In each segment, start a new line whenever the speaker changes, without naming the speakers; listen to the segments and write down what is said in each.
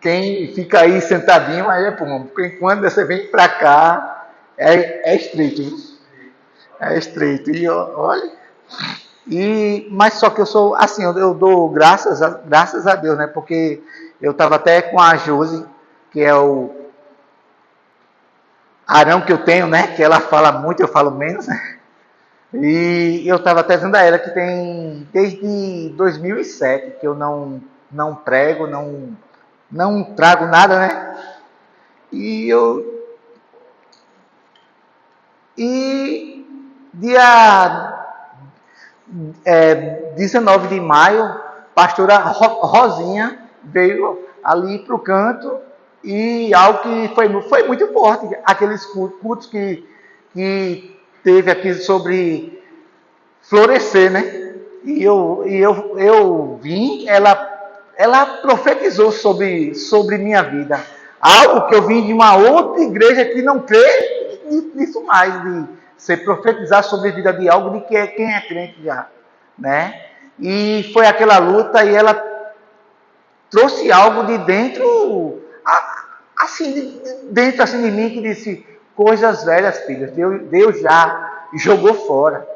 quem fica aí sentadinho, aí é pulmão. Porque quando você vem para cá, é estreito. É estreito. E olha. Mas só que eu sou assim, eu dou graças a Deus, né? Porque eu estava até com a Josi, que é o Arão que eu tenho, né? Que ela fala muito, eu falo menos, né? E eu estava até dizendo a ela que tem desde 2007 que eu não prego, não trago nada, né? E dia 19 de maio, pastora Rosinha veio ali para o canto e algo que foi muito forte, aqueles cultos que teve aqui sobre florescer, né? E eu vim, ela profetizou sobre minha vida. Algo que eu vim de uma outra igreja que não crê nisso mais, de ser profetizar sobre a vida de algo de quem é crente já, né? E foi aquela luta e ela trouxe algo de dentro, assim, dentro assim de mim que disse, coisas velhas, filhas, Deus já jogou fora.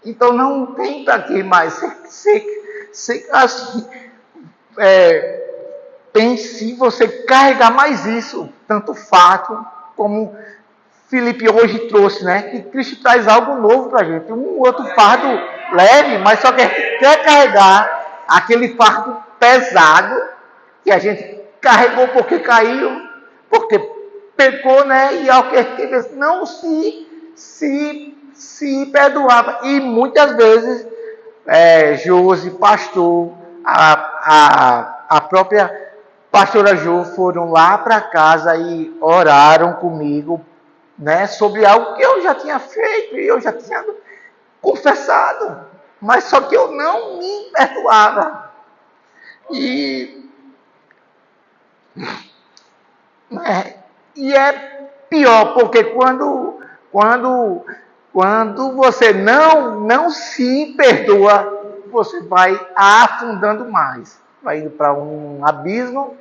Então não tem para que mais. Assim, pense você carregar mais isso, tanto fato como Felipe hoje trouxe, né? Que Cristo traz algo novo para a gente. Um outro fardo leve, mas só que a gente quer carregar aquele fardo pesado que a gente carregou porque caiu, porque pecou, né? E ao que não se perdoava. E muitas vezes, Josi, pastor, a própria pastora Jo foram lá para casa e oraram comigo, né, sobre algo que eu já tinha feito e eu já tinha confessado, mas só que eu não me perdoava. E é pior, porque quando você não se perdoa, você vai afundando mais, vai indo para um abismo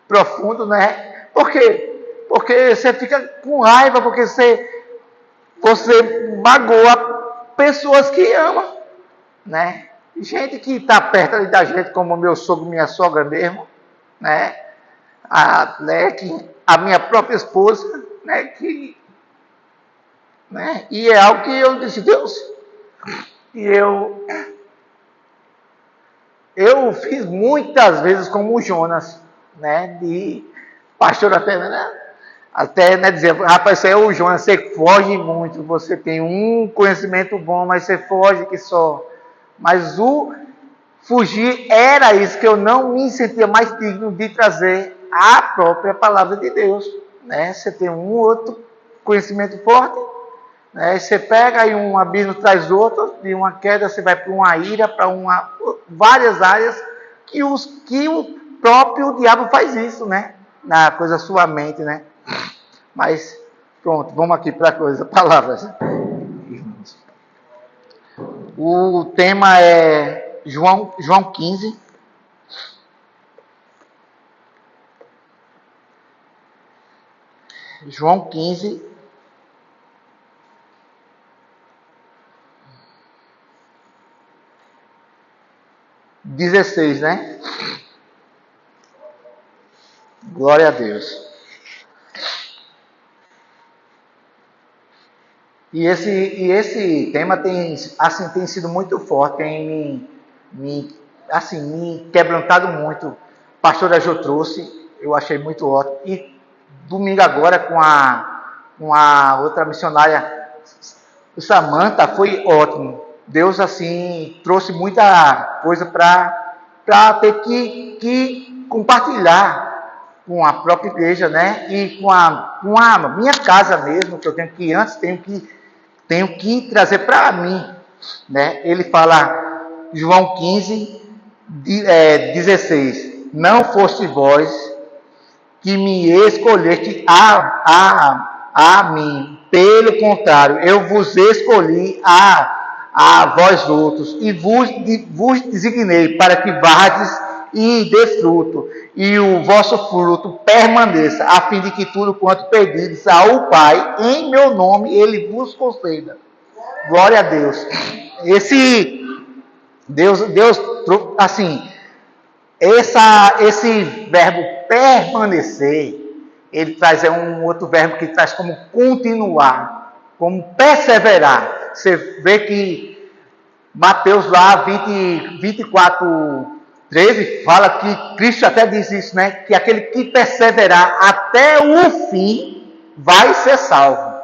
profundo, né? Por quê? Porque você fica com raiva, porque você magoa pessoas que ama, né? Gente que está perto da gente, como meu sogro, minha sogra mesmo, né? A minha própria esposa, né? E é algo que eu disse, Deus, e eu fiz muitas vezes como o Jonas, né? De pastor até né, dizer, rapaz, você é o Jonas, você foge muito, você tem um conhecimento bom, mas você foge que só. Mas o fugir era isso, que eu não me sentia mais digno de trazer a própria palavra de Deus, né? Você tem um outro conhecimento forte, né? Você pega aí um abismo traz outro, de uma queda você vai para uma ira, para várias áreas que o próprio diabo faz isso, né? Na coisa sua mente, né? Mas pronto, vamos aqui para a coisa, palavras. O tema é João 15. João 15. (16), né? Glória a Deus. E esse tema tem sido muito forte, tem me quebrantado muito. Pastora Jo trouxe, eu achei muito ótimo. E domingo agora com a outra missionária, Samantha, foi ótimo. Deus assim trouxe muita coisa para ter que compartilhar com a própria igreja, né? E com a minha casa mesmo, que eu tenho que trazer para mim, né? Ele fala, João 15, 16, não foste vós que me escolheste a mim, pelo contrário, eu vos escolhi a a vós outros, e vos designei para que vardes e dê fruto, e o vosso fruto permaneça, a fim de que tudo quanto pedides ao Pai, em meu nome, Ele vos conceda. Glória a Deus. Esse Deus, assim, esse verbo permanecer, ele traz um outro verbo que traz como continuar, como perseverar. Você vê que Mateus lá 24, 13 fala que Cristo até diz isso, né? Que aquele que perseverar até o fim vai ser salvo.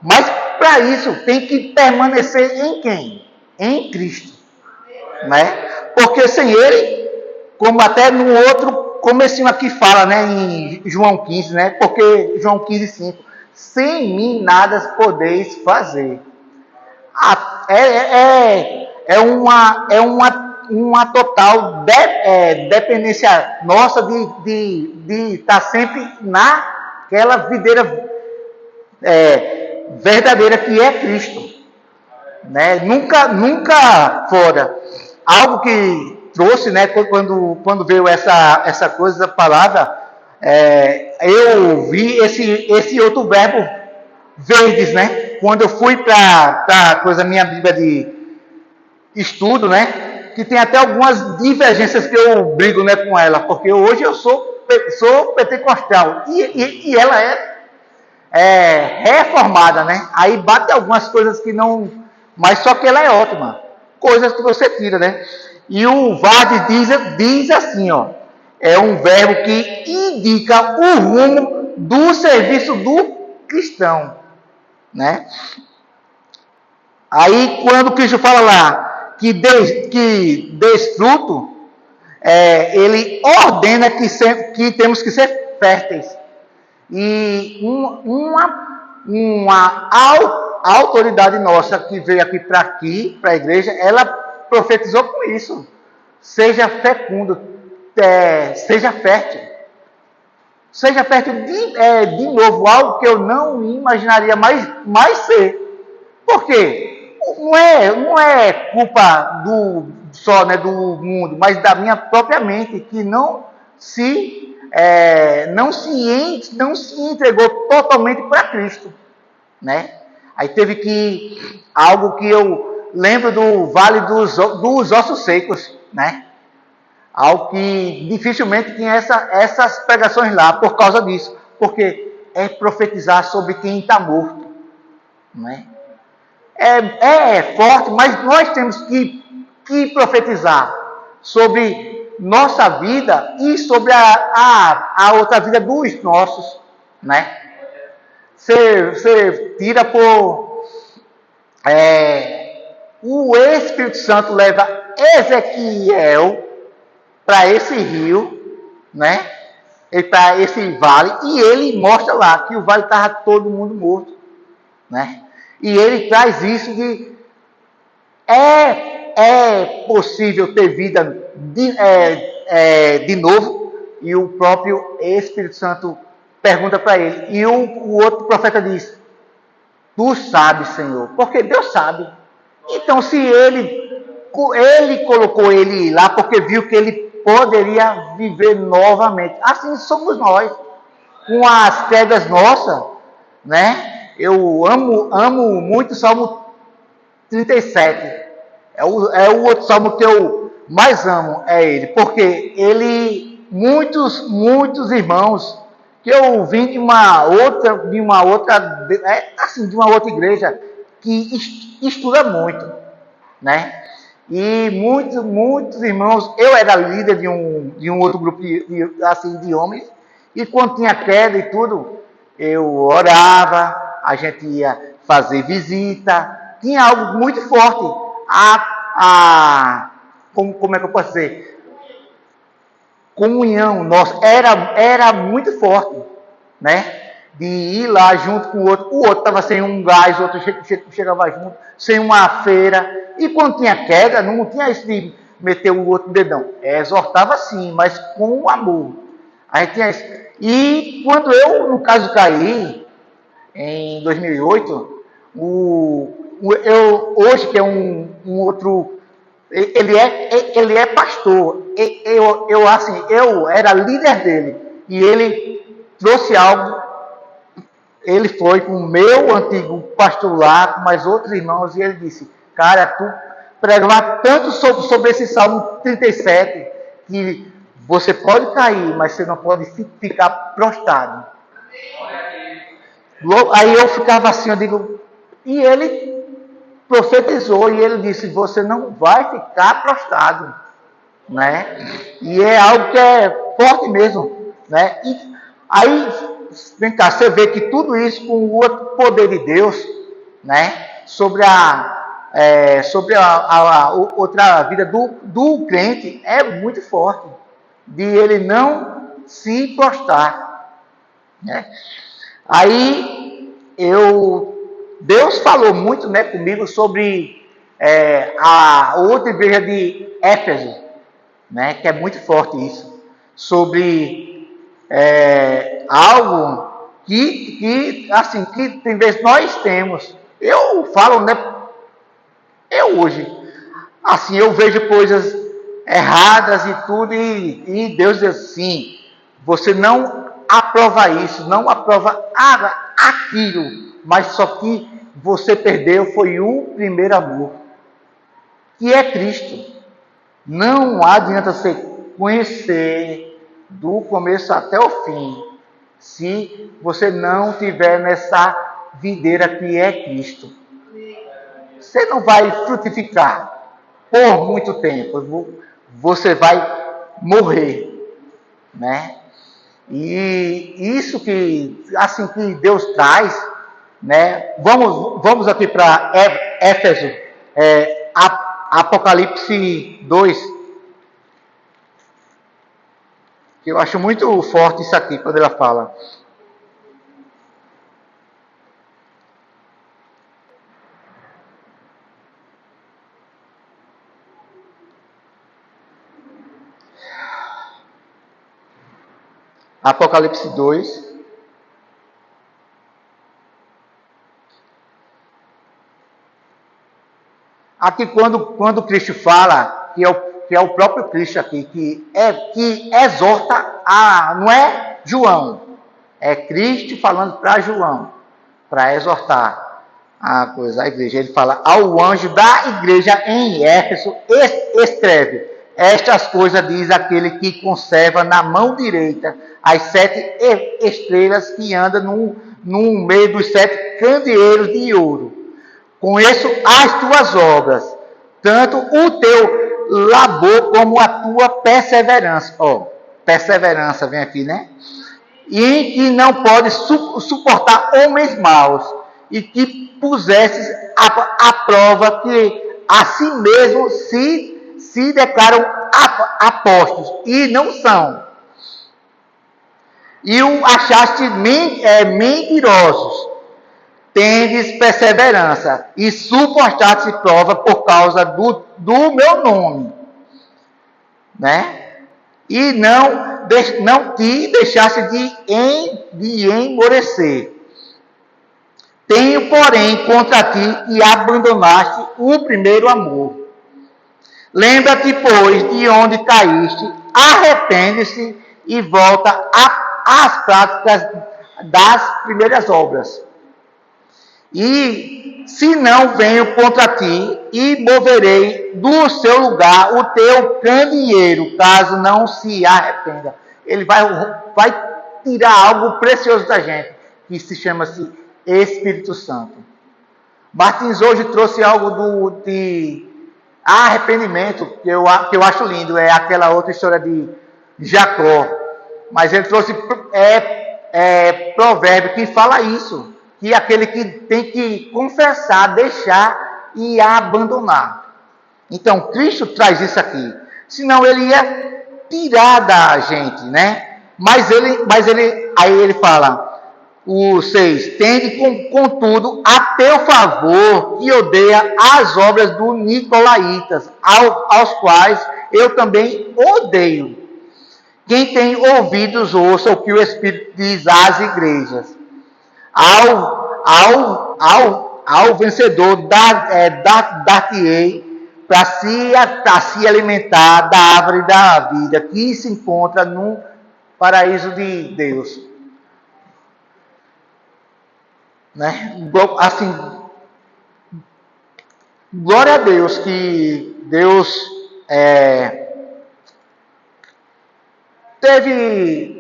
Mas para isso tem que permanecer em quem? Em Cristo, né? Porque sem ele, como até no outro comecinho aqui fala, né, em João 15, né? Porque João 15, 5, sem mim nada podeis fazer. É uma total dependência nossa de estar sempre naquela videira verdadeira que é Cristo, né? Nunca fora. Algo que trouxe, né, quando veio essa coisa da palavra, eu vi esse outro verbo, verdes, né? Quando eu fui para coisa minha Bíblia de estudo, né? Que tem até algumas divergências que eu brigo, né, com ela, porque hoje eu sou pentecostal e ela reformada, né? Aí bate algumas coisas que não, mas só que ela é ótima, coisas que você tira, né? E o Vard diz assim, ó, é um verbo que indica o rumo do serviço do cristão, né? Aí quando Cristo fala lá que desfruto, ele ordena que temos que ser férteis. E uma autoridade nossa que veio aqui para a igreja, ela profetizou com isso. Seja fecundo, seja fértil. Seja fértil de novo, algo que eu não imaginaria mais ser. Por quê? Não é culpa só, né, do mundo, mas da minha própria mente, que não se entregou totalmente para Cristo, né? Aí teve algo que eu lembro do Vale dos Ossos Secos, né? Algo que dificilmente tinha essas pregações lá por causa disso, porque é profetizar sobre quem está morto, né? É forte, mas nós temos que profetizar sobre nossa vida e sobre a outra vida dos nossos, né? Você tira o Espírito Santo leva Ezequiel para esse rio, né? Para esse vale, e ele mostra lá que o vale estava todo mundo morto, né? E ele traz isso de é possível ter vida de novo, e o próprio Espírito Santo pergunta para ele, e o outro profeta diz: tu sabes, Senhor, porque Deus sabe. Então, se ele colocou ele lá porque viu que ele poderia viver novamente, assim somos nós, com as quedas nossas, né? Eu amo muito o Salmo 37. É o outro salmo que eu mais amo, é ele, porque muitos irmãos que eu vim de uma outra igreja que estuda muito, né? E muitos irmãos, eu era líder de um outro grupo de homens, e quando tinha queda e tudo, eu orava, a gente ia fazer visita, tinha algo muito forte. Como é que eu posso dizer? Comunhão nossa era muito forte, né? De ir lá junto com o outro estava sem um gás, o outro chegava junto, sem uma feira, e quando tinha queda, não tinha isso de meter o outro dedão, exortava sim, mas com amor. A gente tinha isso. E quando eu, no caso, caí, em 2008, hoje que é um outro, ele é pastor. Eu era líder dele e ele trouxe algo. Ele foi com o meu antigo pastor lá, com mais outros irmãos, e ele disse: cara, tu pregava tanto sobre esse Salmo 37 que você pode cair, mas você não pode ficar prostrado. Aí eu ficava assim, eu digo, e ele profetizou e ele disse: você não vai ficar prostrado, né? E é algo que é forte mesmo, né? E aí, vem cá, você vê que tudo isso com o outro poder de Deus, né? Sobre a outra vida do crente é muito forte, de ele não se prostrar, né? Aí Deus falou muito, né, comigo sobre a outra igreja de Éfeso, né, que é muito forte isso, sobre algo que tem vezes nós temos. Eu falo, né, eu hoje, assim, eu vejo coisas erradas e tudo, e Deus diz assim: você não aprova isso, não aprova aquilo, mas só que você perdeu foi o primeiro amor, que é Cristo. Não adianta você conhecer do começo até o fim, se você não tiver nessa videira que é Cristo. Você não vai frutificar por muito tempo, você vai morrer, né? E isso que, assim, que Deus traz, né? Vamos aqui para Éfeso, Apocalipse 2, que eu acho muito forte isso aqui, quando ela fala. Apocalipse 2. Aqui quando Cristo fala, que é o próprio Cristo aqui, que exorta não é João, é Cristo falando para João, para exortar a igreja. Ele fala: ao anjo da igreja em Éfeso, escreve: estas coisas diz aquele que conserva na mão direita as 7 estrelas que anda no meio dos 7 candeeiros de ouro. Conheço as tuas obras, tanto o teu labor como a tua perseverança. Perseverança vem aqui, né? E que não pode suportar homens maus, e que pusesses a prova que a si mesmo se declaram apóstolos, e não são. E o achaste mentirosos. Tendes perseverança e suportaste prova por causa do meu nome, né? E não te deixaste de emmorecer. Tenho, porém, contra ti que abandonaste o primeiro amor. Lembra-te, pois, de onde caíste, arrepende-se e volta às práticas das primeiras obras. E se não venho contra ti, e moverei do seu lugar o teu candeeiro, caso não se arrependa. Ele vai tirar algo precioso da gente, que se chama-se Espírito Santo. Martins hoje trouxe algo de arrependimento, que eu acho lindo, é aquela outra história de Jacó. Mas ele trouxe provérbio que fala isso, que é aquele que tem que confessar, deixar e abandonar. Então, Cristo traz isso aqui. Senão ele ia tirar da gente, né? Mas aí ele fala, o 6, tende contudo a teu favor que odeia as obras dos nicolaítas, aos quais eu também odeio. Quem tem ouvidos, ouça o que o Espírito diz às igrejas. ao vencedor dar-te-ei para se alimentar da árvore da vida que se encontra no paraíso de Deus. Né? Assim, glória a Deus que Deus teve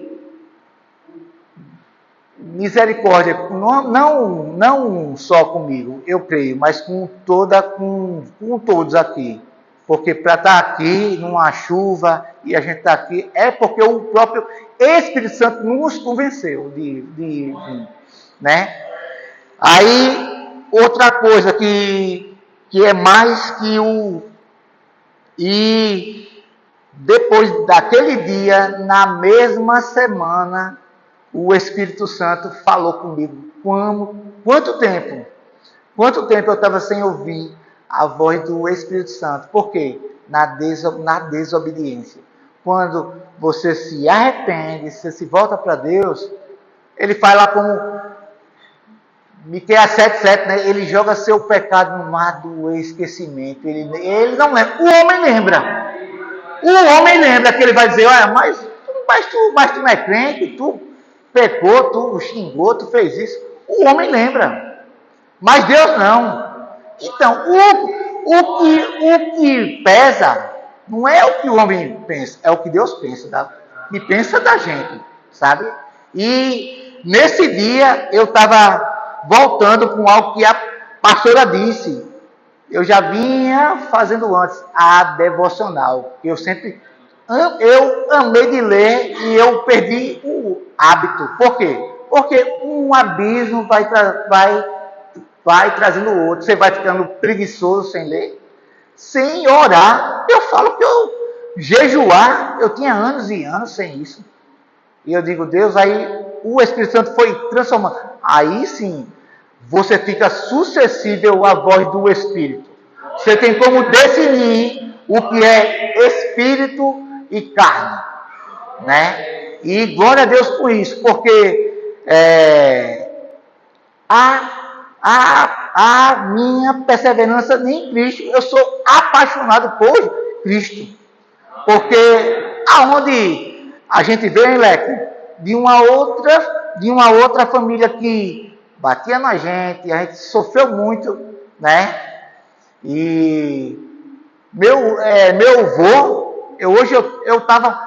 misericórdia, não só comigo, eu creio, mas com todos aqui. Porque para estar aqui numa chuva e a gente está aqui, é porque o próprio Espírito Santo nos convenceu de né? Aí, outra coisa que é mais que E depois daquele dia, na mesma semana, o Espírito Santo falou comigo. Quanto tempo? Quanto tempo eu estava sem ouvir a voz do Espírito Santo? Por quê? Na desobediência. Quando você se arrepende, você se volta para Deus, ele faz lá como Miqueias 7,7, né? Ele joga seu pecado no mar do esquecimento. Ele não lembra. O homem lembra. O homem lembra que ele vai dizer, olha, mas tu não é crente, tu pecou, tu xingou, tu fez isso. O homem lembra. Mas Deus não. Então, o que pesa não é o que o homem pensa, é o que Deus pensa, que pensa da gente, sabe? E nesse dia eu estava voltando com algo que a pastora disse. Eu já vinha fazendo antes a devocional. Eu amei de ler e eu perdi o hábito. Por quê? Porque um abismo vai trazendo o outro. Você vai ficando preguiçoso sem ler, sem orar. Eu falo que jejuar, eu tinha anos e anos sem isso. E eu digo, Deus, aí o Espírito Santo foi transformando. Aí sim, você fica suscetível à voz do Espírito. Você tem como definir o que é Espírito e carne, né? E glória a Deus por isso, porque a minha perseverança em Cristo, eu sou apaixonado por Cristo. Porque aonde a gente vê, hein, Leque, de uma outra família que batia na gente, a gente sofreu muito, né? E meu avô, hoje eu tava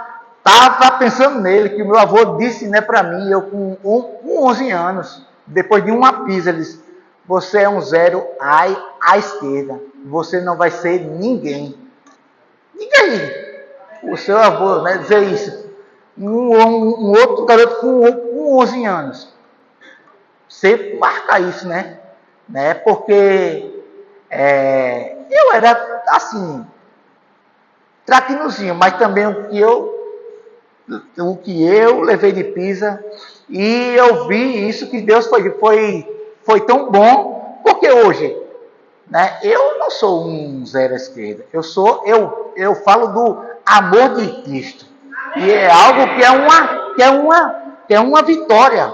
pensando nele, que o meu avô disse, né, para mim, eu com 11 anos, depois de uma pisa, ele disse, você é um zero à esquerda, você não vai ser ninguém. Ninguém. O seu avô, né, dizer isso. Um outro garoto com 11 anos. Você marca isso, né? Porque eu era assim, traquinozinho, mas também o que eu levei de pisa, e eu vi isso que Deus foi tão bom, porque hoje, né, eu não sou um zero à esquerda, eu falo do amor de Cristo, e é algo que é uma vitória,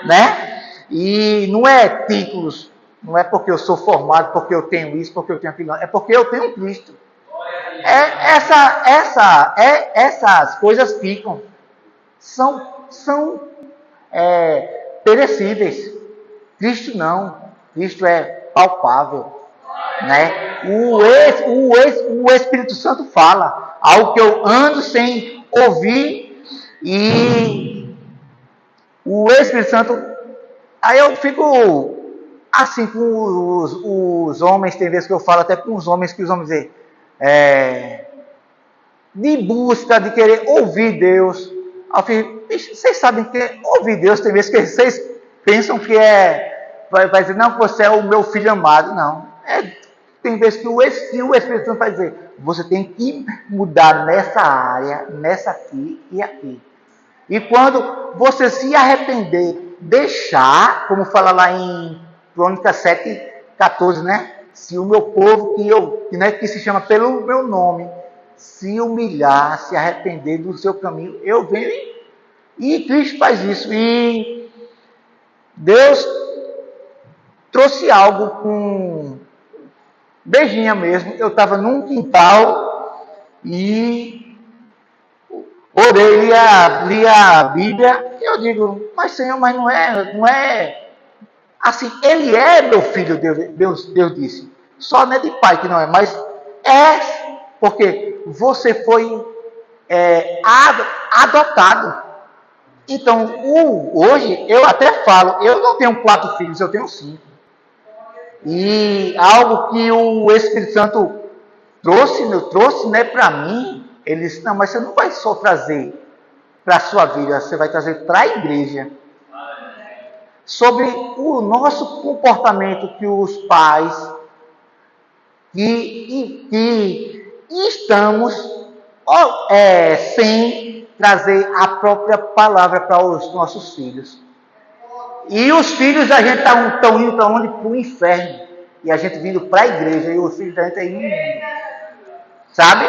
né? E não é títulos, não é porque eu sou formado, porque eu tenho isso, porque eu tenho aquilo, é porque eu tenho Cristo. Essas coisas ficam, são perecíveis. Cristo não. Cristo é palpável, né? O Espírito Santo fala algo que eu ando sem ouvir, e o Espírito Santo, aí eu fico assim com os homens, tem vezes que eu falo até com os homens, que os homens dizem, de busca de querer ouvir Deus. Eu fico, vocês sabem que ouvir Deus, tem vezes que vocês pensam que vai dizer, não, você é o meu filho amado. Não, tem vezes que o Espírito Santo vai dizer, você tem que mudar nessa área, nessa aqui e aqui. E quando você se arrepender, deixar, como fala lá em Crônicas 7:14, né? Se o meu povo, que se chama pelo meu nome, se humilhar, se arrepender do seu caminho, eu venho e Cristo faz isso. E Deus trouxe algo com beijinha mesmo. Eu estava num quintal e orei, li a Bíblia, e eu digo, mas Senhor, mas não é assim, ele é meu filho, Deus disse. Só não é de pai que não é, mas é porque você foi adotado. Então, hoje, eu até falo, eu não tenho 4 filhos, eu tenho 5. E algo que o Espírito Santo trouxe, né, para mim, ele disse, não, mas você não vai só trazer para a sua vida, você vai trazer para a igreja. Sobre o nosso comportamento que os pais, que estamos sem trazer a própria palavra para os nossos filhos. E os filhos da gente estão indo para onde? Para o inferno. E a gente vindo para a igreja. E os filhos da gente indo no mundo. Sabe?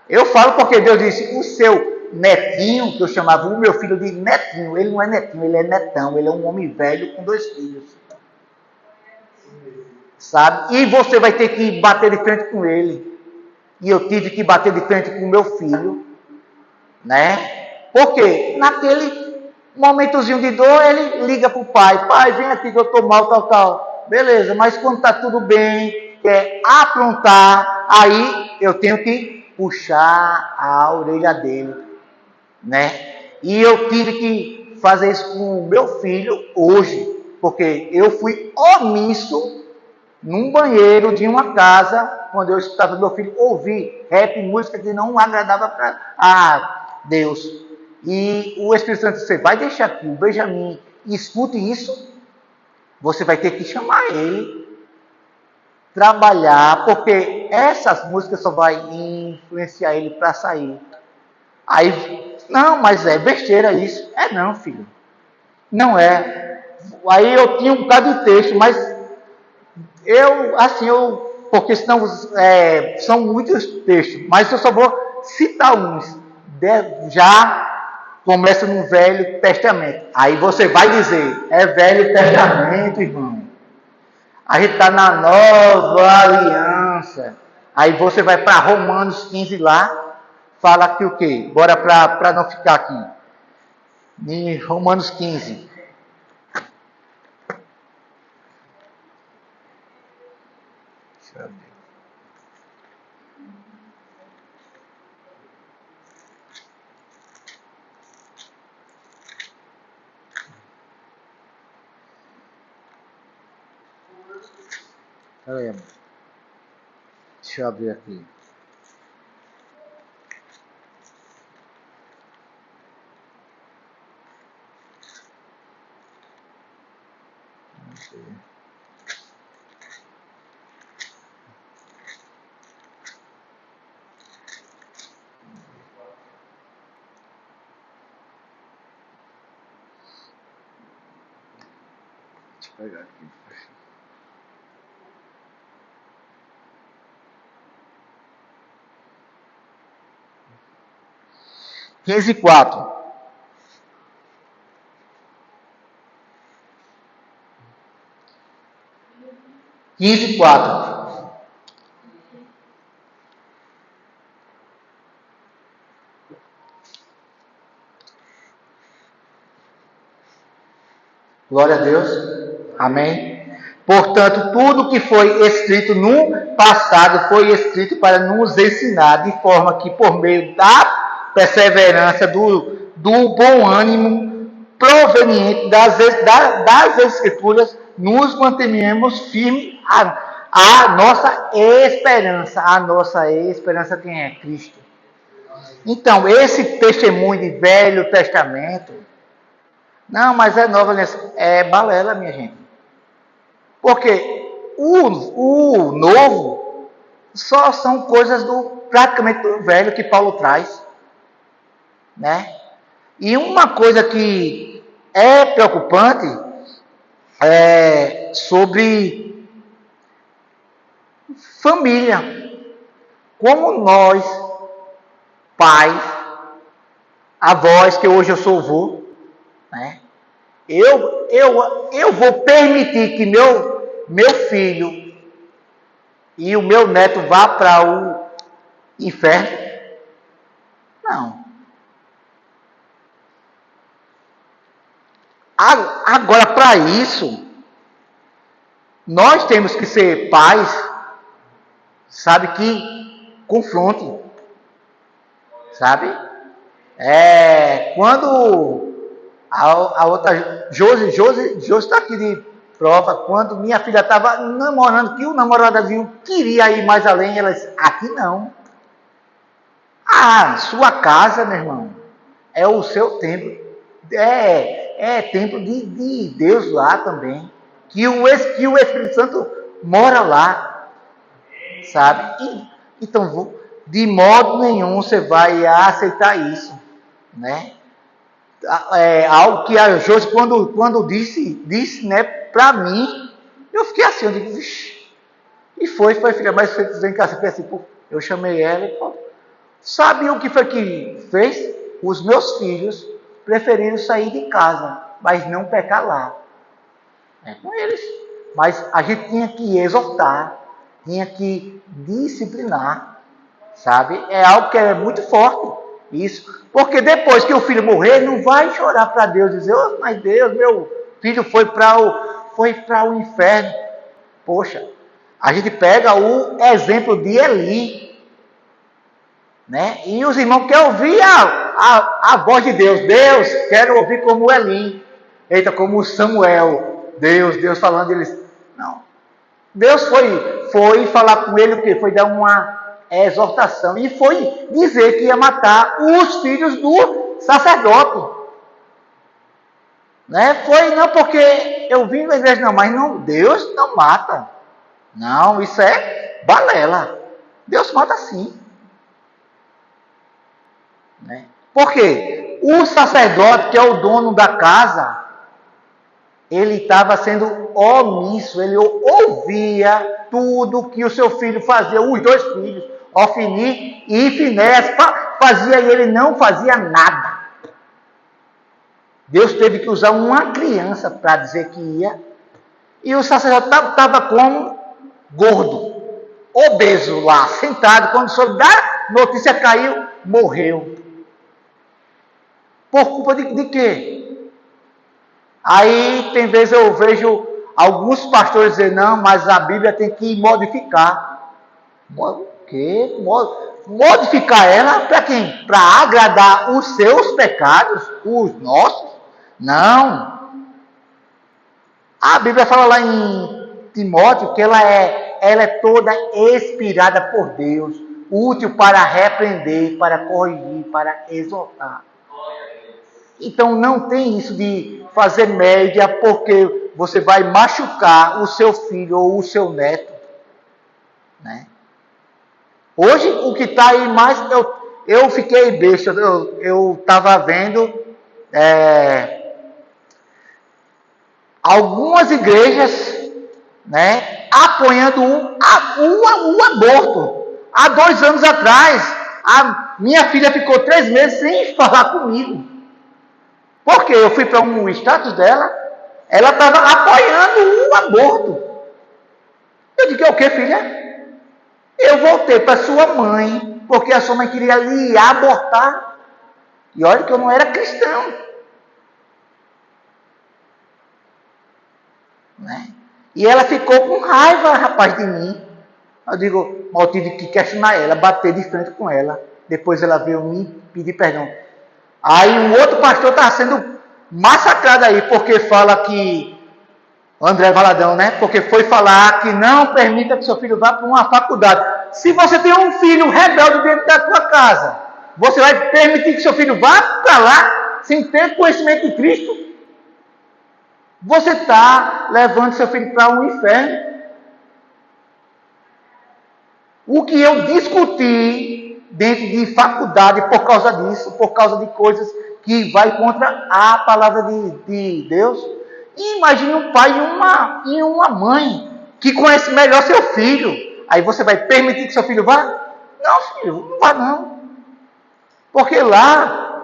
Eu falo porque Deus disse, o seu netinho, que eu chamava o meu filho de netinho, ele não é netinho, ele é netão. Ele é um homem velho com 2 filhos. Sabe? E você vai ter que bater de frente com ele. E eu tive que bater de frente com o meu filho. Né? Porque naquele momentozinho de dor, ele liga para o pai. Pai, vem aqui que eu estou mal, tal. Beleza, mas quando está tudo bem, quer aprontar, aí eu tenho que puxar a orelha dele. Né? E eu tive que fazer isso com o meu filho hoje. Porque eu fui omisso num banheiro de uma casa, quando eu escutava meu filho ouvir rap, música que não agradava para Deus. E o Espírito Santo, você vai deixar que o Benjamin escute isso? Você vai ter que chamar ele, trabalhar, porque essas músicas só vai influenciar ele para sair. Aí, não, mas é besteira isso. É não, filho. Não é. Aí eu tinha um bocado de texto, mas porque senão são muitos textos, mas eu só vou citar uns. Já começa no Velho Testamento. Aí você vai dizer, é Velho Testamento, irmão. A gente está na Nova Aliança. Aí você vai para Romanos 15 lá, fala que o quê? Bora para não ficar aqui. Em Romanos 15. Deixa eu ver. Deixa eu abrir aqui. Deixa eu pegar aqui. 15:4. Glória a Deus. Amém. Portanto, tudo que foi escrito no passado foi escrito para nos ensinar, de forma que, por meio da perseverança, do bom ânimo proveniente das Escrituras, nos mantenhamos firmes a nossa esperança. A nossa esperança quem é? Cristo. Então, esse testemunho de Velho Testamento, não, mas é nova, é balela, minha gente. Porque o novo só são coisas praticamente do velho que Paulo traz. Né? E uma coisa que é preocupante é sobre família. Como nós, pais, avós, que hoje eu sou avô, né? Eu vou permitir que meu filho e o meu neto vá para o inferno? Não. Agora, para isso, nós temos que ser pais, sabe, que confronte, sabe? Quando a outra, Josi está aqui de prova, quando minha filha estava namorando, que o namoradozinho queria ir mais além, ela disse, aqui não. Sua casa, meu irmão, é o seu templo, é templo de Deus lá também, que o Espírito Santo mora lá, sabe? Então, de modo nenhum você vai aceitar isso, né? Algo que a Josi, quando disse, né, para mim, eu fiquei assim, eu digo, vixi. E foi, filha, mas vem cá, você fez assim, pô, eu chamei ela e, pô, sabe o que foi que fez? Os meus filhos preferiram sair de casa, mas não pecar lá. Com eles. Mas a gente tinha que exortar, tinha que disciplinar, sabe? É algo que é muito forte, isso. Porque depois que o filho morrer, não vai chorar para Deus, dizer, oh, mas Deus, meu filho foi para o inferno. Poxa, a gente pega o exemplo de Eli, né? E os irmãos querem ouvir a voz de Deus. Deus, quero ouvir como Eli. Eita, como Samuel. Deus falando, eles... Não. Deus foi falar com ele o quê? Foi dar uma exortação. E foi dizer que ia matar os filhos do sacerdote. Né? Foi não porque eu vim na igreja, não. Mas não, Deus não mata. Não, isso é balela. Deus mata sim. Né? Por quê? O sacerdote, que é o dono da casa, ele estava sendo omisso, ele ouvia tudo que o seu filho fazia, os dois filhos, Ofni e Finéias, fazia e ele não fazia nada. Deus teve que usar uma criança para dizer que ia, e o sacerdote estava como gordo, obeso lá, sentado, quando soube da notícia caiu, morreu. Por culpa de quê? Aí tem vezes eu vejo alguns pastores dizer, não, mas a Bíblia tem que modificar. O quê? Modificar ela para quem? Para agradar os seus pecados, os nossos? Não. A Bíblia fala lá em Timóteo que ela é toda inspirada por Deus, útil para repreender, para corrigir, para exortar. Então não tem isso de fazer média porque você vai machucar o seu filho ou o seu neto. Né? Hoje o que está aí mais... Eu fiquei besta, eu estava vendo algumas igrejas, né, apoiando o aborto. Há 2 anos atrás, a minha filha ficou 3 meses sem falar comigo. Porque eu fui para um status dela, ela estava apoiando o aborto. Eu digo, é o que, filha? Eu voltei para sua mãe, porque a sua mãe queria lhe abortar. E olha que eu não era cristão. Né? E ela ficou com raiva, rapaz, de mim. Eu digo, eu tive que questionar ela, bater de frente com ela. Depois ela veio me pedir perdão. Aí um outro pastor está sendo massacrado aí, porque fala que, André Valadão, né? Porque foi falar que não permita que seu filho vá para uma faculdade. Se você tem um filho rebelde dentro da tua casa, você vai permitir que seu filho vá para lá sem ter conhecimento de Cristo? Você está levando seu filho para um inferno. O que eu discuti dentro de faculdade por causa disso, por causa de coisas que vai contra a palavra de Deus. E imagine um pai e uma mãe que conhece melhor seu filho. Aí você vai permitir que seu filho vá? Não, filho, não vá não. Porque lá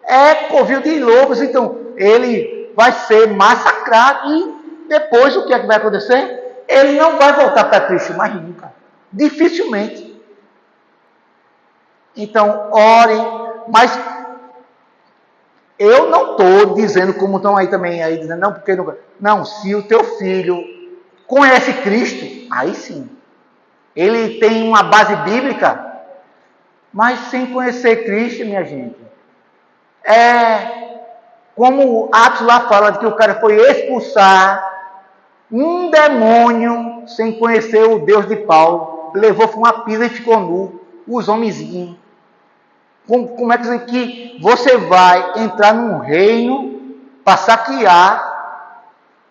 é covil de lobos, então ele vai ser massacrado e depois o que é que vai acontecer? ele não vai voltar para Cristo mais nunca. Dificilmente. Então, orem, mas eu não estou dizendo, como estão aí também, aí dizendo, não, porque não. Não, se o teu filho conhece Cristo, aí sim. Ele tem uma base bíblica, mas sem conhecer Cristo, minha gente. Como Atos lá fala de que o cara foi expulsar um demônio sem conhecer o Deus de Paulo, levou uma pisa e ficou nu, os homenzinhos. Como é que você vai entrar num reino para saquear,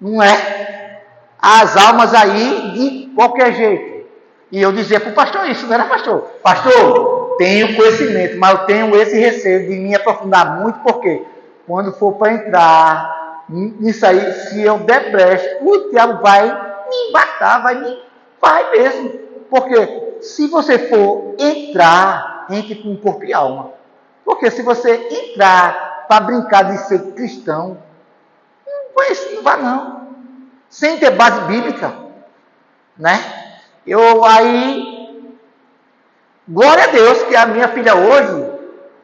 não é? As almas aí de qualquer jeito. E eu dizia para o pastor isso, não era pastor? Pastor, tenho conhecimento, mas eu tenho esse receio de me aprofundar muito, porque quando for para entrar nisso aí, se eu der brecha, o diabo vai me matar, vai mesmo. Porque se você for entrar, entre com corpo e alma. Porque se você entrar para brincar de ser cristão, não vai não. Sem ter base bíblica, né? Glória a Deus que a minha filha hoje,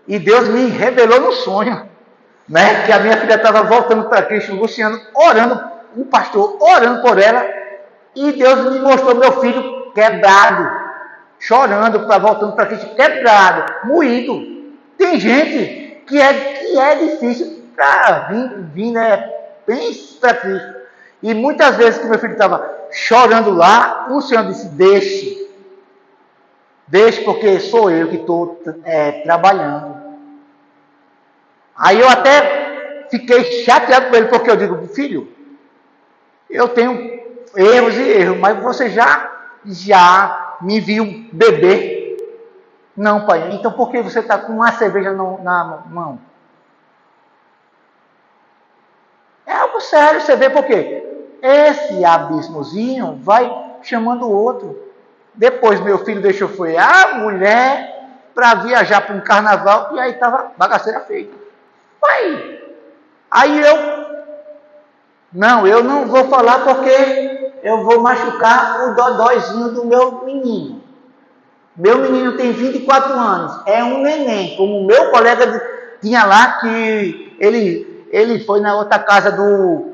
e Deus me revelou no sonho, né? Que a minha filha estava voltando para Cristo, o Luciano orando, o pastor orando por ela, e Deus me mostrou meu filho quebrado, chorando, voltando para Cristo, quebrado, moído. Tem gente que é difícil para vir, né? Bem para Cristo. E muitas vezes que meu filho estava chorando lá, o Senhor disse, deixe, porque sou eu que estou trabalhando. Aí eu até fiquei chateado com ele, porque eu digo, filho, eu tenho erros e erros, mas você já me viu beber? Não, pai. Então por que você está com uma cerveja na mão? É algo sério, você vê por quê? Esse abismozinho vai chamando o outro. Depois meu filho deixou foi a mulher para viajar para um carnaval e aí estava bagaceira feita. Aí eu não vou falar porque eu vou machucar o dodóizinho do meu menino. Meu menino tem 24 anos, é um neném, como o meu colega tinha lá, que ele foi na outra casa do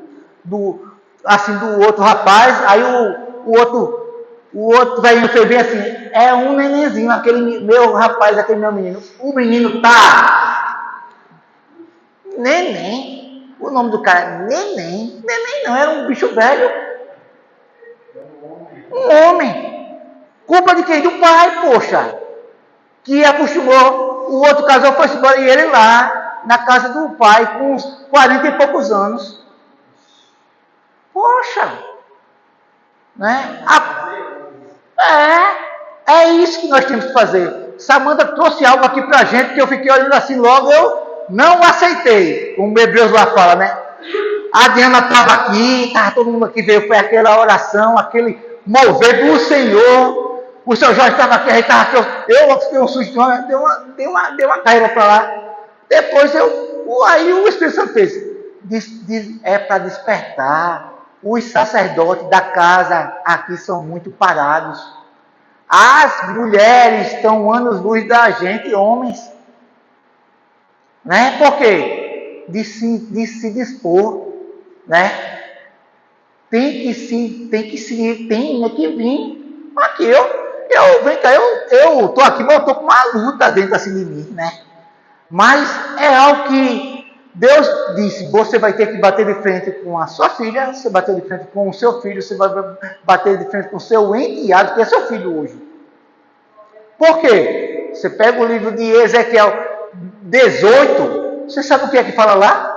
outro rapaz, aí o outro velhinho fez bem assim, é um nenenzinho, aquele meu rapaz, aquele meu menino. O menino tá neném, o nome do cara é neném não, era um bicho velho, um homem. Culpa de quem? Do pai, poxa. Que acostumou, o outro casal foi embora e ele lá, na casa do pai, com uns 40 e poucos anos. Poxa. Né? É isso que nós temos que fazer. Samanta trouxe algo aqui pra gente, que eu fiquei olhando assim logo, eu não aceitei. Como o Hebreus lá fala, né? A Diana estava aqui, estava todo mundo aqui, veio, foi aquela oração, aquele mover do Senhor. O seu Jorge estava aqui, eu fiquei um susto, deu uma caída para lá. Depois aí o Espírito Santo fez. É para despertar. Os sacerdotes da casa aqui são muito parados. As mulheres estão anos-luz da gente, homens. Né? Por quê? De se dispor. Né? Tem que vir. Aqui eu tô aqui, mas eu tô com uma luta dentro assim de mim, né? Mas é algo que Deus disse, você vai ter que bater de frente com a sua filha, você bater de frente com o seu filho, você vai bater de frente com o seu enteado, que é seu filho hoje. Por quê? Você pega o livro de Ezequiel 18, você sabe o que é que fala lá?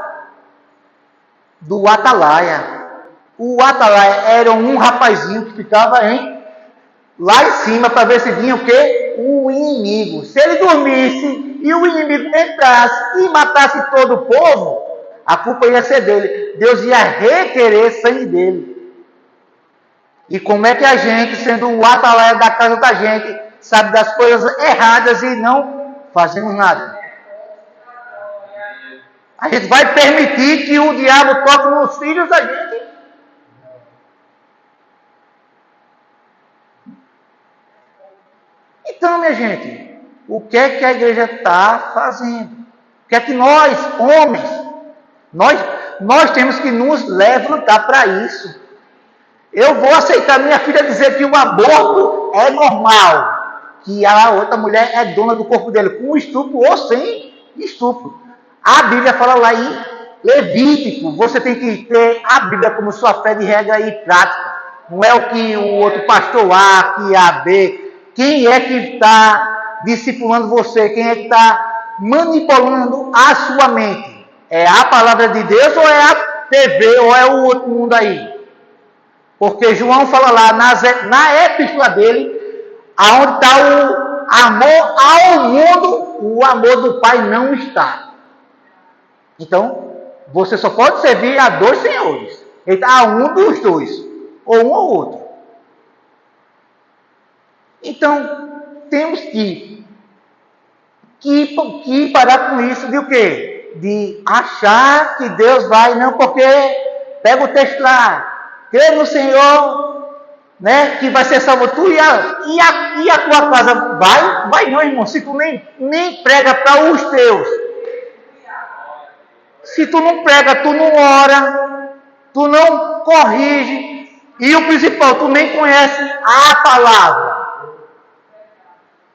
Do Atalaia. O Atalaia era um rapazinho que ficava lá em cima para ver se vinha o quê? O inimigo. Se ele dormisse e o inimigo entrasse e matasse todo o povo, a culpa ia ser dele. Deus ia requerer sangue dele. E como é que a gente, sendo o Atalaia da casa da gente, sabe das coisas erradas e não fazemos nada? A gente vai permitir que o diabo toque nos filhos da gente? Então, minha gente, o que é que a igreja está fazendo? O que é que nós, homens, nós temos que nos levantar para isso? Eu vou aceitar minha filha dizer que o aborto é normal, que a outra mulher é dona do corpo dele, com estupro ou sem estupro. A Bíblia fala lá em Levítico, você tem que ter a Bíblia como sua fé de regra e prática. Não é o que o outro pastor A, que A, B. Quem é que está discipulando você? Quem é que está manipulando a sua mente? É a palavra de Deus ou é a TV ou é o outro mundo aí? Porque João fala lá na epístola dele, aonde está o amor ao mundo, o amor do Pai não está. Então, você só pode servir a dois senhores. A um dos dois, ou um ou outro. Então, temos que parar com isso de o quê? De achar que Deus vai, não, porque pega o texto lá, crê no Senhor, né, que vai ser salvo tu e a tua casa. Vai não, irmão, se tu nem prega para os teus. Se tu não prega, tu não ora, tu não corrige, e o principal, tu nem conhece a palavra.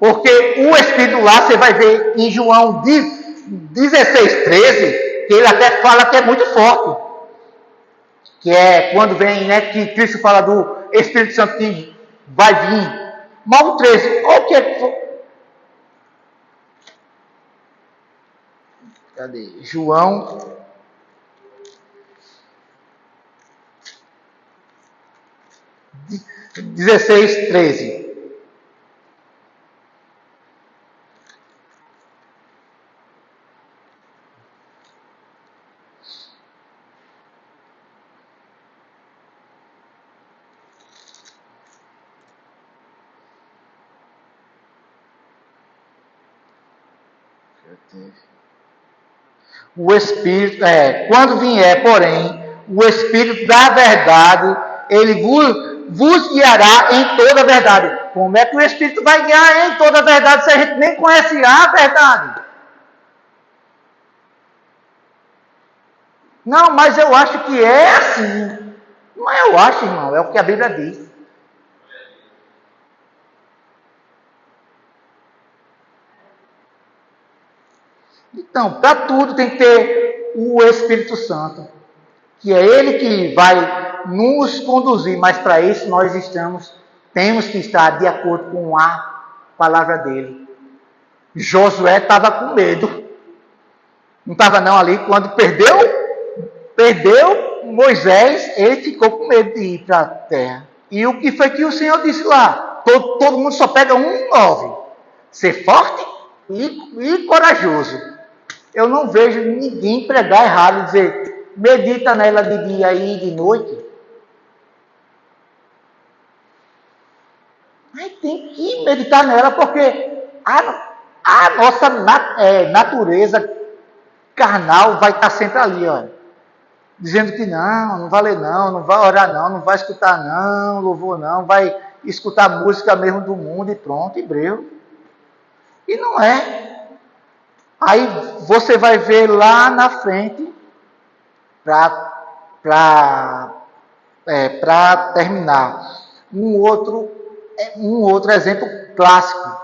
Porque o Espírito lá, você vai ver em João 16, 13, que ele até fala que é muito forte. Que é quando vem, né, que Cristo fala do Espírito Santo que vai vir. Mas o 13, olha o que é. Cadê? João 16, 13. O Espírito, quando vier, porém, o Espírito da verdade, ele vos guiará em toda a verdade. Como é que o Espírito vai guiar em toda a verdade se a gente nem conhece a verdade? Não, mas eu acho que é assim. Não é eu acho, irmão, é o que a Bíblia diz. Então, para tudo tem que ter o Espírito Santo, que é Ele que vai nos conduzir, mas para isso nós temos que estar de acordo com a palavra dele. Josué estava com medo. Não estava não ali, quando perdeu Moisés, ele ficou com medo de ir para a terra. E o que foi que o Senhor disse lá? Todo mundo só pega 9. Ser forte e corajoso. Eu não vejo ninguém pregar errado e dizer, medita nela de dia e de noite. Mas tem que meditar nela, porque a nossa natureza carnal vai estar sempre ali, olha, dizendo que não vai ler não vai orar não vai escutar não, louvor não, vai escutar música mesmo do mundo e pronto, e breu. E não é. Aí você vai ver lá na frente, para terminar, um outro exemplo clássico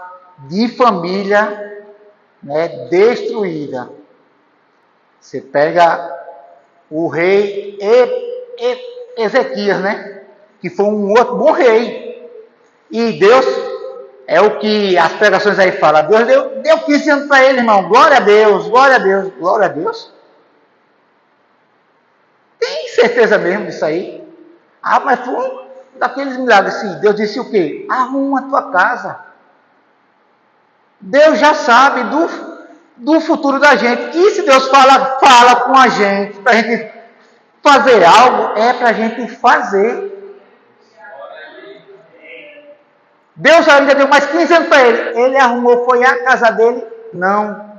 de família, né, destruída. Você pega o rei Ezequias, né, que foi um outro bom rei. E Deus, é o que as pregações aí falam, Deus deu 15 anos para ele, irmão. Glória a Deus, glória a Deus, glória a Deus. Tem certeza mesmo disso aí? Mas foi um daqueles milagres assim. Deus disse o quê? Arruma a tua casa. Deus já sabe do futuro da gente. E se Deus fala com a gente, para a gente fazer algo, é para a gente fazer. Deus ainda deu mais 15 anos para ele. Ele arrumou, foi a casa dele? Não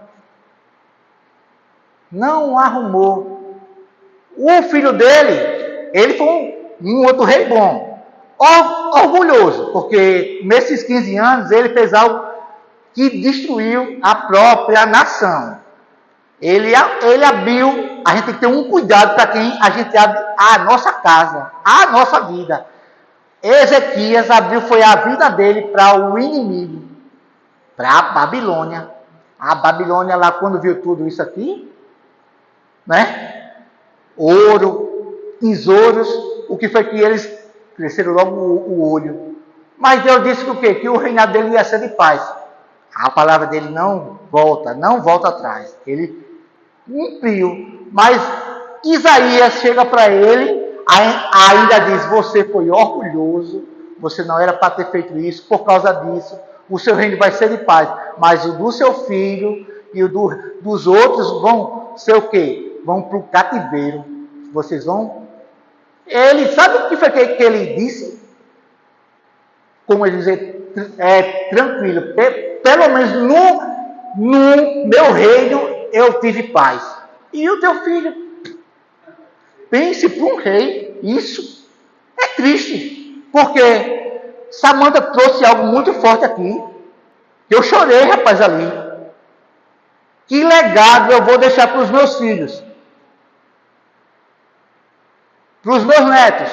arrumou. O filho dele, ele foi um outro rei bom. Orgulhoso, porque nesses 15 anos ele fez algo que destruiu a própria nação. Ele abriu, a gente tem que ter um cuidado para quem a gente abre a nossa casa, a nossa vida. Ezequias abriu, foi a vida dele para o inimigo, para a Babilônia. A Babilônia lá, quando viu tudo isso aqui, né? Ouro, tesouros, o que foi que eles cresceram logo o olho. Mas Deus disse que o quê? Que o reinado dele ia ser de paz. A palavra dele não volta atrás. Ele cumpriu. Mas Isaías chega para ele, ainda diz, você foi orgulhoso, você não era para ter feito isso, por causa disso, o seu reino vai ser de paz. Mas o do seu filho e o dos outros vão ser o quê? Vão para o cativeiro. Vocês vão... Ele, sabe o que foi que ele disse? Como ele dizer, tranquilo, pelo menos no meu reino eu tive paz. E o teu filho? Pense para um rei, isso é triste, porque Samanta trouxe algo muito forte aqui. Eu chorei, rapaz, ali. Que legado eu vou deixar para os meus filhos? Para os meus netos?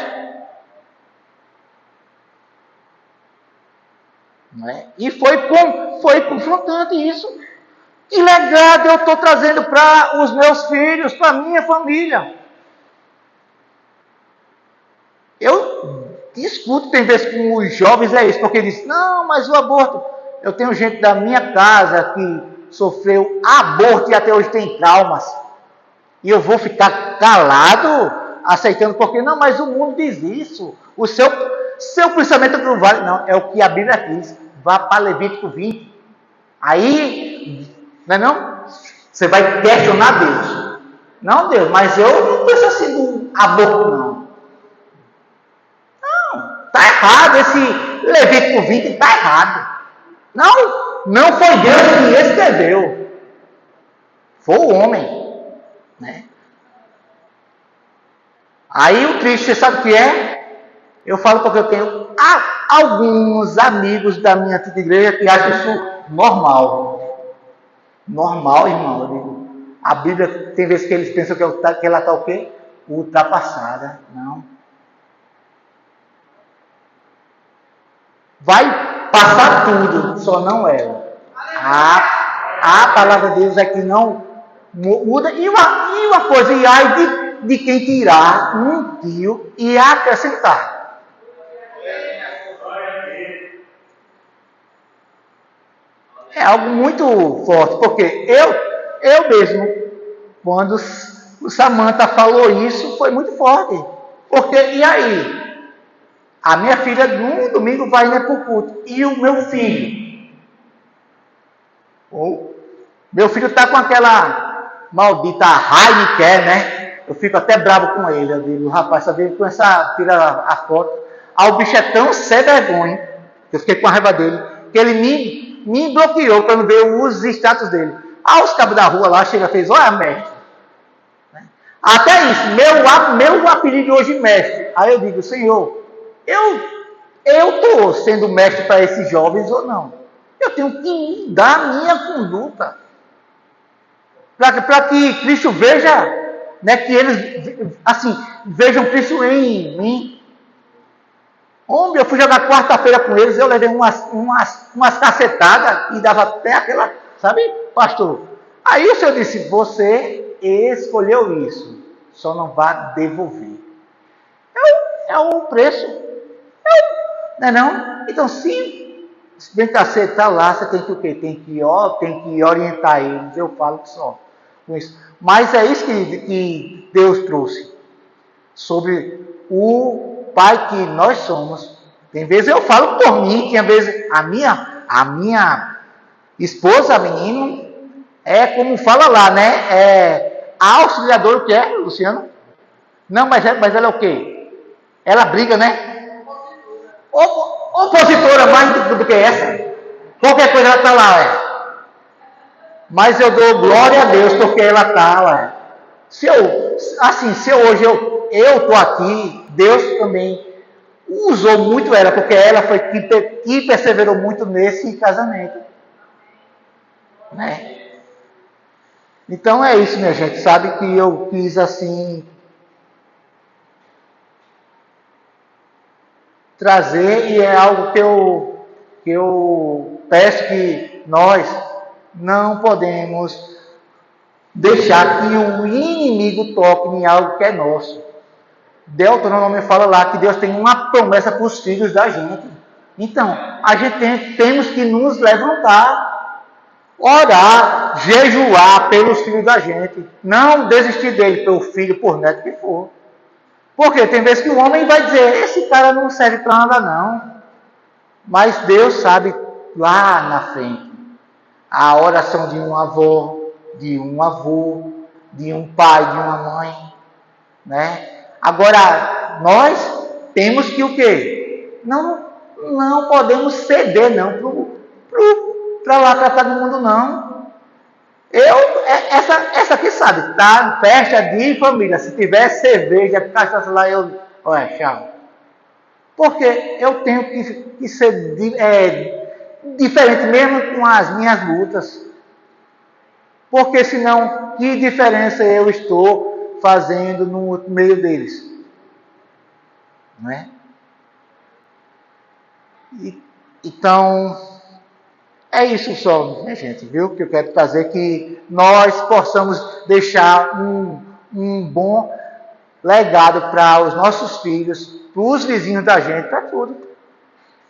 Não é? E foi confrontante isso. Que legado eu estou trazendo para os meus filhos, para a minha família? Eu discuto, tem vezes com os jovens, isso, porque eles dizem, não, mas o aborto... Eu tenho gente da minha casa que sofreu aborto e até hoje tem traumas. E eu vou ficar calado, aceitando, porque não, mas o mundo diz isso. O seu pensamento não vale. Não, é o que a Bíblia diz. Vá para Levítico 20. Aí, não é não? Você vai questionar Deus. Não, Deus, mas eu não penso assim do aborto, não. Não, está errado. Esse Levítico 20 está errado. Não foi Deus que escreveu. Foi o homem. Né? Aí o triste, você sabe o que é? Eu falo porque eu tenho alguns amigos da minha antiga igreja que acham isso normal. Normal, irmão. Eu digo, a Bíblia tem vezes que eles pensam que ela está o quê? Ultrapassada. Não. Vai passar tudo, só não ela. A palavra de Deus é que não muda. E uma coisa, e ai de quem tirar um tio e acrescentar. É algo muito forte, porque eu mesmo, quando o Samanta falou isso, foi muito forte. Porque, e aí? A minha filha, no domingo, vai para o culto. E o meu filho? Meu filho está com aquela maldita Heineken, né? Eu fico até bravo com ele. Eu digo, rapaz, só veio com essa, tira a foto. O bicho é tão sem vergonha, eu fiquei com a raiva dele, que ele me bloqueou para não ver os status dele. Os cabos da rua lá, chega e fez, olha, mestre. Até isso, meu apelido hoje, mestre. Aí eu digo, Senhor, eu estou sendo mestre para esses jovens ou não? Eu tenho que mudar a minha conduta. Para que Cristo veja, né, que eles, assim, vejam Cristo em mim. Homem, eu fui jogar quarta-feira com eles, eu levei umas cacetadas e dava até aquela, sabe, pastor? Aí o Senhor disse, você escolheu isso, só não vá devolver. É o preço. Não é não? Então, se bem cacete está lá, você tem que o quê? Tem que orientar eles. Eu falo que só com isso. Mas é isso que Deus trouxe. Sobre o Pai que nós somos. Tem vezes eu falo por mim, tem vezes a minha esposa, a menina, é como fala lá, né? É auxiliador, o que é, Luciano? Não, mas ela é o quê? Ela briga, né? Opositora mais do que essa. Qualquer coisa ela está lá, Mas eu dou glória a Deus porque ela está, Se hoje eu estou aqui, Deus também usou muito ela, porque ela foi que perseverou muito nesse casamento. né? Então é isso, minha gente. Sabe que eu quis assim trazer, e é algo que eu peço que nós não podemos deixar que o inimigo toque em algo que é nosso. Deuteronômio fala lá que Deus tem uma promessa para os filhos da gente. Então, a gente temos que nos levantar, orar, jejuar pelos filhos da gente. Não desistir dele, pelo filho, por neto que for. Porque tem vezes que o homem vai dizer, esse cara não serve para nada não. Mas Deus sabe lá na frente. A oração de um avô, de um avô, de um pai, de uma mãe, né? Agora, nós temos que o quê? Não podemos ceder, não, para lá tratar do mundo, não. Essa aqui sabe, tá? Festa de família. Se tiver cerveja, cachaça lá, olha, tchau. Porque eu tenho que ser diferente mesmo com as minhas lutas. Porque senão, que diferença eu estou fazendo no meio deles? Não é? Então, é isso só, minha gente, viu? Que eu quero trazer, que nós possamos deixar um bom legado para os nossos filhos, para os vizinhos da gente, para tudo.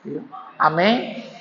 Viu? Amém?